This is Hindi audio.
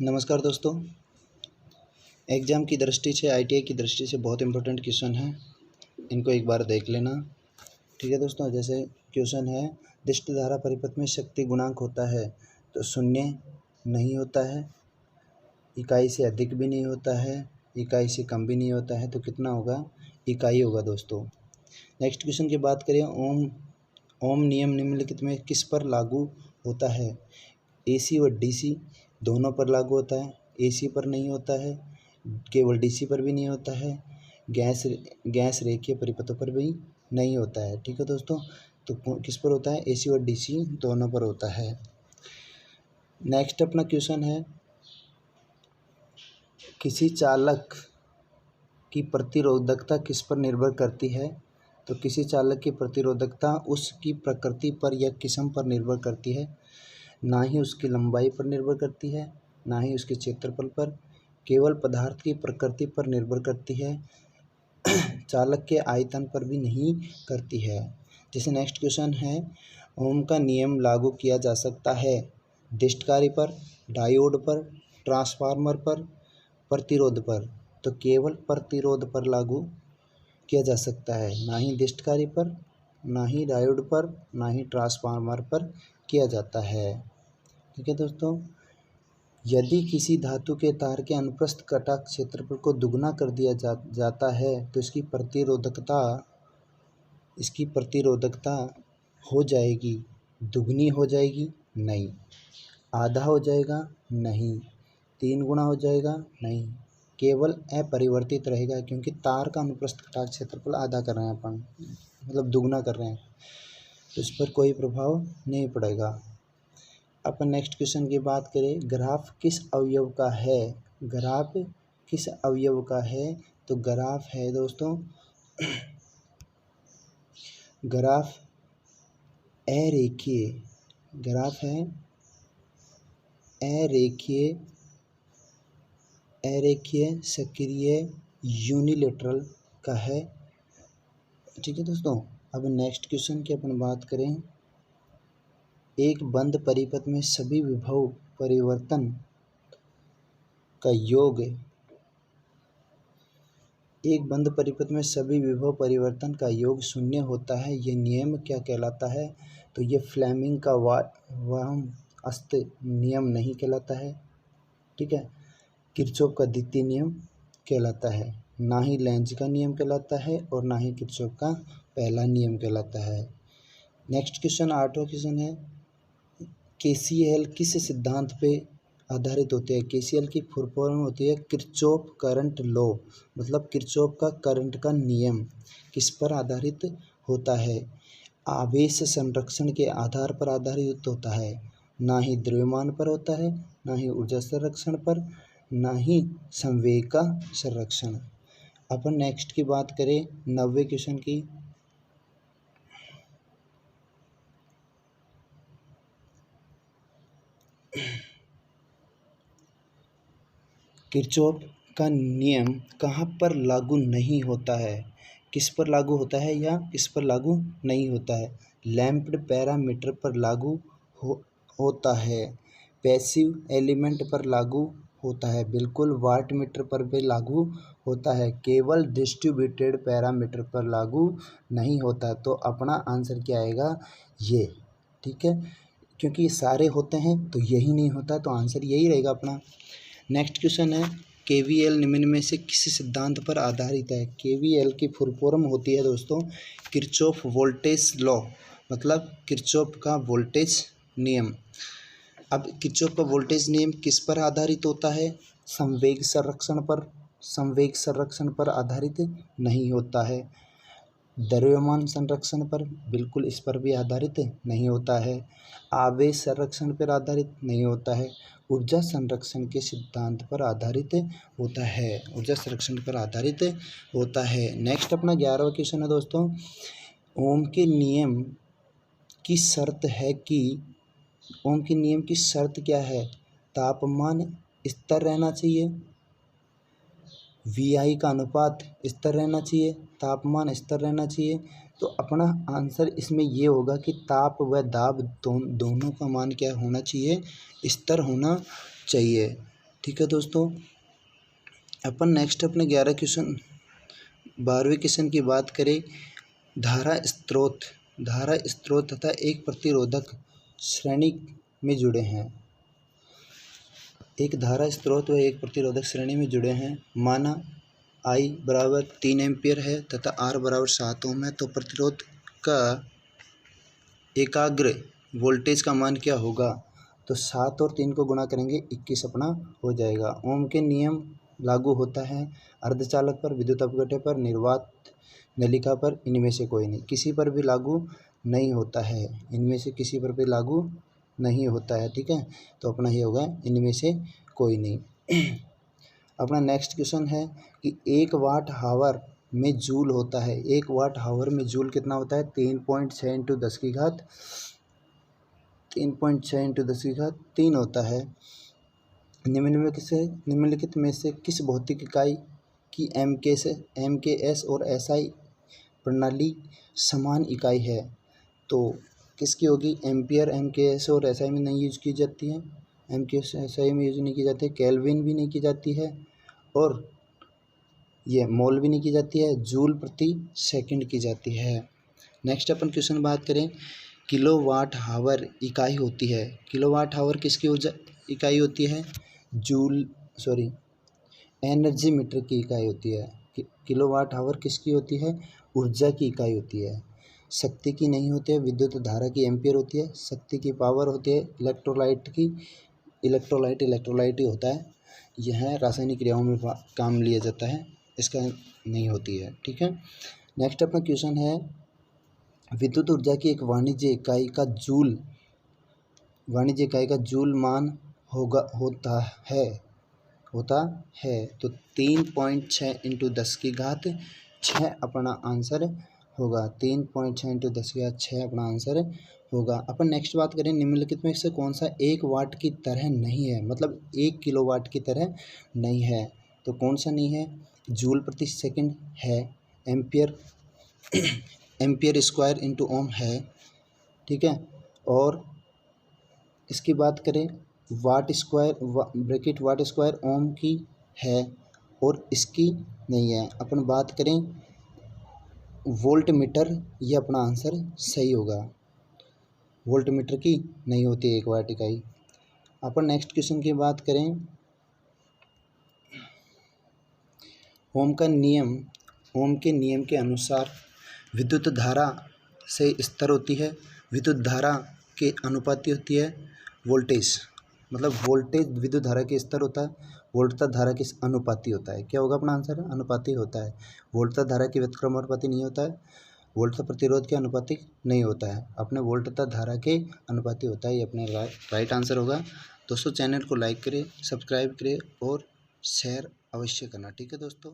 नमस्कार दोस्तों। एग्ज़ाम की दृष्टि से आईटीआई की दृष्टि से बहुत इंपॉर्टेंट क्वेश्चन है, इनको एक बार देख लेना। ठीक है दोस्तों, जैसे क्वेश्चन है दिष्ट धारा परिपथ में शक्ति गुणांक होता है तो शून्य नहीं होता है, इकाई से अधिक भी नहीं होता है, इकाई से कम भी नहीं होता है, तो कितना होगा? इकाई होगा दोस्तों। नेक्स्ट क्वेश्चन की बात करें, ओम नियम निम्नलिखित में किस पर लागू होता है? एसी और डीसी दोनों पर लागू होता है। एसी पर नहीं होता है, केवल डीसी पर भी नहीं होता है, गैस रेखीय परिपथों पर भी नहीं होता है। ठीक है दोस्तों, तो किस पर होता है? एसी और डीसी दोनों पर होता है। नेक्स्ट अपना क्वेश्चन है, किसी चालक की प्रतिरोधकता किस पर निर्भर करती है? तो किसी चालक की प्रतिरोधकता उसकी प्रकृति पर या किस्म पर निर्भर करती है, ना ही उसकी लंबाई पर निर्भर करती है, ना ही उसके क्षेत्रफल पर, केवल पदार्थ की प्रकृति पर निर्भर करती है, चालक के आयतन पर भी नहीं करती है। जैसे नेक्स्ट क्वेश्चन है, ओम का नियम लागू किया जा सकता है दिष्टकारी पर, डायोड पर, ट्रांसफार्मर पर, प्रतिरोध पर? तो केवल प्रतिरोध पर लागू किया जा सकता है, ना ही दिष्टकारी पर, ना ही डायोड पर, ना ही ट्रांसफार्मर पर किया जाता है। ठीक है दोस्तों, यदि किसी धातु के तार के अनुप्रस्थ कटा क्षेत्रफल को दुगना कर दिया जाता है तो इसकी प्रतिरोधकता हो जाएगी, दुगनी हो जाएगी? नहीं। आधा हो जाएगा? नहीं। 3 गुना हो जाएगा? नहीं। केवल अपरिवर्तित रहेगा, क्योंकि तार का अनुप्रस्थ कटा क्षेत्रफल आधा कर रहे हैं अपन, मतलब दुगना कर रहे हैं, तो इस पर कोई प्रभाव नहीं पड़ेगा। अपन नेक्स्ट क्वेश्चन की बात करें, ग्राफ किस अवयव का है? ग्राफ किस अवयव का है? तो ग्राफ है दोस्तों, ग्राफ अरेखीय, ग्राफ है अरेखीय सक्रिय यूनिलेटरल का है। ठीक है दोस्तों, अब नेक्स्ट क्वेश्चन की अपन बात करें, एक बंद परिपथ में सभी विभव परिवर्तन का योग, एक बंद परिपथ में सभी विभव परिवर्तन का योग शून्य होता है, ये नियम क्या कहलाता है? तो ये फ्लेमिंग का वामअस्त नियम नहीं कहलाता है। ठीक है, किरचॉफ का द्वितीय नियम कहलाता है, ना ही लेंज का नियम कहलाता है और ना ही किरचॉफ का पहला नियम कहलाता है। नेक्स्ट क्वेश्चन 8वां क्वेश्चन है, केसीएल किस सिद्धांत पे आधारित होते हैं? केसीएल की फुल फॉर्म होती है किरचॉफ करंट लॉ, मतलब किरचॉफ का करंट का नियम किस पर आधारित होता है? आवेश संरक्षण के आधार पर आधारित होता है, ना ही द्रव्यमान पर होता है, ना ही ऊर्जा संरक्षण पर, ना ही संवेग का संरक्षण। अपन नेक्स्ट की बात करें 9वें क्वेश्चन की, किरचॉफ का नियम कहाँ पर लागू नहीं होता है? किस पर लागू होता है या किस पर लागू नहीं होता है? लैंप्ड पैरामीटर पर लागू होता है, पैसिव एलिमेंट पर लागू होता है, बिल्कुल वाट मीटर पर भी लागू होता है, केवल डिस्ट्रीब्यूटेड पैरामीटर पर लागू नहीं होता। तो अपना आंसर क्या आएगा? ये। ठीक है, क्योंकि ये सारे होते हैं तो यही नहीं होता, तो आंसर यही रहेगा अपना। नेक्स्ट क्वेश्चन है, केवीएल निम्न में से किस सिद्धांत पर आधारित है? केवीएल की फुल फॉर्म होती है दोस्तों किरचॉफ वोल्टेज लॉ, मतलब किरचॉफ का वोल्टेज नियम। अब किरचॉफ का वोल्टेज नियम किस पर आधारित होता है? संवेग संरक्षण पर, संवेग संरक्षण पर आधारित नहीं होता है। द्रव्यमान संरक्षण पर, बिल्कुल इस पर भी आधारित नहीं होता है। आवेश संरक्षण पर आधारित नहीं होता है। ऊर्जा संरक्षण के सिद्धांत पर आधारित होता है, ऊर्जा संरक्षण पर आधारित होता है। नेक्स्ट अपना 11वां क्वेश्चन है दोस्तों, ओम के नियम की शर्त है कि, ओम के नियम की शर्त क्या है? तापमान स्थिर रहना चाहिए, VI का अनुपात स्थिर रहना चाहिए, तापमान स्थिर रहना चाहिए। तो अपना आंसर इसमें ये होगा कि ताप व दाब दोनों का मान क्या होना चाहिए? स्थिर होना चाहिए। ठीक है दोस्तों, अपन नेक्स्ट अपने 11 क्वेश्चन 12वें क्वेश्चन की बात करें। धारा स्रोत तथा एक प्रतिरोधक श्रेणी में जुड़े हैं। एक धारा स्रोत व एक प्रतिरोधक श्रेणी में जुड़े हैं। माना I बराबर 3 एम्पियर है तथा R बराबर 7 ओम है, तो प्रतिरोध का एकाग्र वोल्टेज का मान क्या होगा? तो 7 और 3 को गुणा करेंगे 21 अपना हो जाएगा। ओम के नियम लागू होता है अर्धचालक पर, विद्युत अपघट्य पर, निर्वात नलिका पर, इनमें से कोई नहीं। किसी पर भी लागू नहीं होता है, इनमें से किसी पर भी लागू नहीं होता है। ठीक है, तो अपना ये होगा इनमें से कोई नहीं। अपना नेक्स्ट क्वेश्चन है कि 1 वाट हावर में जूल होता है। 1 वाट हावर में जूल कितना होता है? 3.6 × 10 की घात 3 होता है। निम्नलिखित में से किस भौतिक इकाई की MKS और SI प्रणाली समान इकाई है? तो किसकी होगी? एम्पियर MKS और SI में नहीं यूज की जाती है, MKS SI में यूज नहीं की जाती है, केल्विन भी नहीं की जाती है, और ये मोल भी नहीं की जाती है, जूल प्रति सेकंड की जाती है। नेक्स्ट अपन क्वेश्चन बात करें, किलोवाट हावर इकाई होती है। किलोवाट हावर किसकी ऊर्जा इकाई होती है? एनर्जी मीटर की इकाई होती है। किलोवाट हावर किसकी होती है? ऊर्जा की इकाई होती है। शक्ति की नहीं होती है, विद्युत धारा की एम्पियर होती है। शक्ति की पावर होती है इलेक्ट्रोलाइट ही होता है, यह रासायनिक क्रियाओं में काम लिया जाता है, इसका नहीं होती है। ठीक है, नेक्स्ट अपना क्वेश्चन है, विद्युत ऊर्जा की एक वाणिज्य इकाई का जूल मान होता है तो 3.6 × 10 की घात 6 अपना आंसर होगा। 3.6 × 10 की घात 6 अपना आंसर होगा। अपन नेक्स्ट बात करें, निम्नलिखित में से कौन सा 1 वाट की तरह नहीं है, मतलब 1 किलोवाट की तरह नहीं है? तो कौन सा नहीं है? जूल प्रति सेकंड है, एम्पियर स्क्वायर × ओम है। ठीक है, और इसकी बात करें वाट स्क्वायर ओम की है और इसकी नहीं है। अपन बात करें वोल्ट मीटर, ये अपना आंसर सही होगा। वोल्ट मीटर की नहीं होती 1 वाट इकाई। अपन नेक्स्ट क्वेश्चन की बात करें, ओम के नियम के अनुसार विद्युत धारा से स्तर होती है, विद्युत धारा के अनुपाती होती है वोल्टेज, मतलब वोल्टेज विद्युत धारा के स्तर होता है, वोल्टता धारा के अनुपाती होता है। क्या होगा अपना आंसर? अनुपाती होता है। वोल्टता धारा के व्युत्क्रम अनुपाती नहीं होता है, वोल्टता प्रतिरोध के अनुपाती नहीं होता है, अपने वोल्टता धारा के अनुपाती होता है। ये अपने राइट आंसर होगा। दोस्तों, चैनल को लाइक करें, सब्सक्राइब करें और शेयर अवश्य करना। ठीक है दोस्तों।